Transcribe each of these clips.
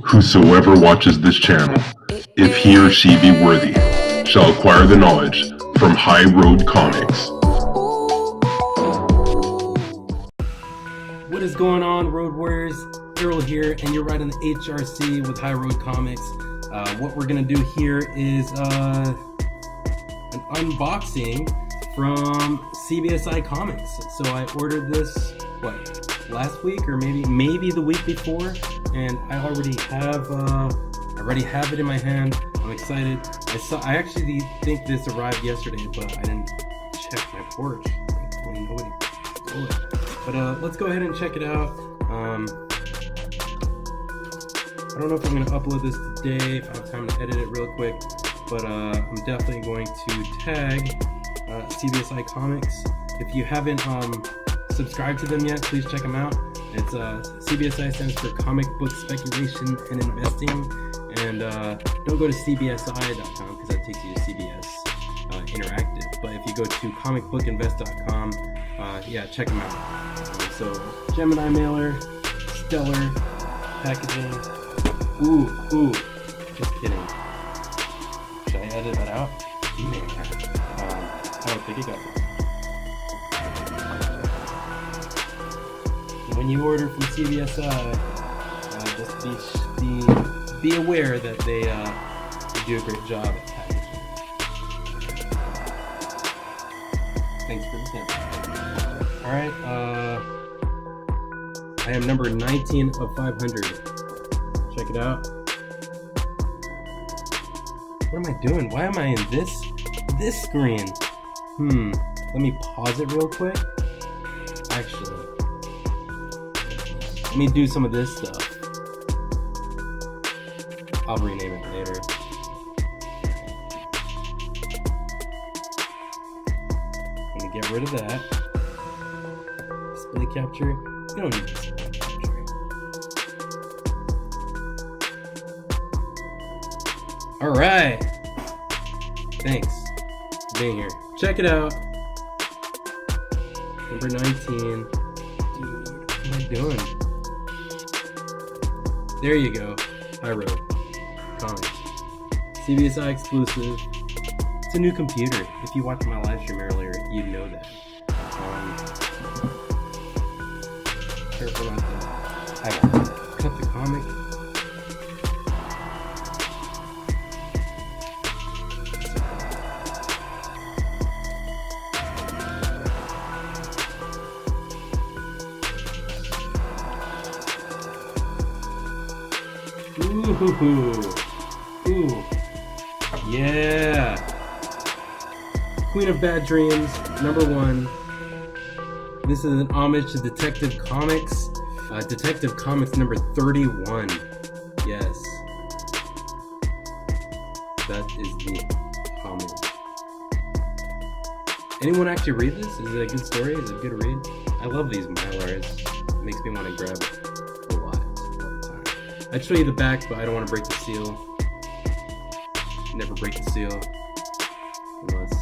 Whosoever watches this channel, if he or she be worthy, shall acquire the knowledge from High Road Comics. What is going on, Road Warriors? Earl here, and you're right on the HRC with High Road Comics. What we're going to do here is an unboxing from CBSI Comics. So I ordered this, last week or maybe the week before, and I already have it in my hand. I'm excited. I actually think this arrived yesterday, but I didn't check my porch. Thankfully, nobody stole it. But let's go ahead and check it out. I don't know if I'm going to upload this today, if I have time to edit it real quick, but I'm definitely going to tag CBSI Comics. If you haven't subscribed to them yet, please check them out. It's CBSI stands for Comic Book Speculation and Investing, and don't go to CBSI.com because that takes you to CBS Interactive. But if you go to comicbookinvest.com, check them out. So Gemini mailer, stellar packaging. Ooh, just kidding. Should I edit that out? I don't think it got it. When you order from CBSI, just be aware that they do a great job at packaging. Thanks for the tip. Alright, I am number 19 of 500. Check it out. What am I doing? Why am I in this screen? Let me pause it real quick. Actually, let me do some of this stuff. I'll rename it later. I'm gonna get rid of that. Display capture. You don't need display capture. Alright. Thanks for being here. Check it out. Number 19. Dude, what am I doing? There you go. High Road Comics. CBSI exclusive. It's a new computer. If you watched my live stream earlier, you'd know that. Careful not to cut the comic. Ooh, yeah. Queen of Bad Dreams, number 1. This is an homage to Detective Comics. Detective Comics number 31. Yes. That is the homage. Anyone actually read this? Is it a good story? Is it a good read? I love these Mylars. It makes me want to grab a lot all the time. I'd show you the back, but I don't want to break the seal. Never break the seal. Unless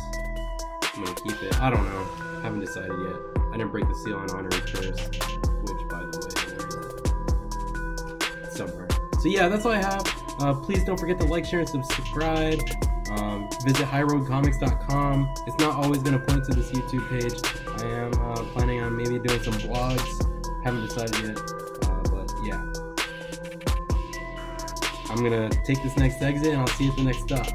I'm going to keep it. I don't know. Haven't decided yet. I didn't break the seal on Honorary First, which, by the way, is somewhere. So yeah, that's all I have. Please don't forget to like, share, and subscribe. Visit highroadcomics.com. It's not always going to point to this YouTube page. I am planning on maybe doing some vlogs. Haven't decided yet, but yeah. I'm going to take this next exit, and I'll see you at the next stop.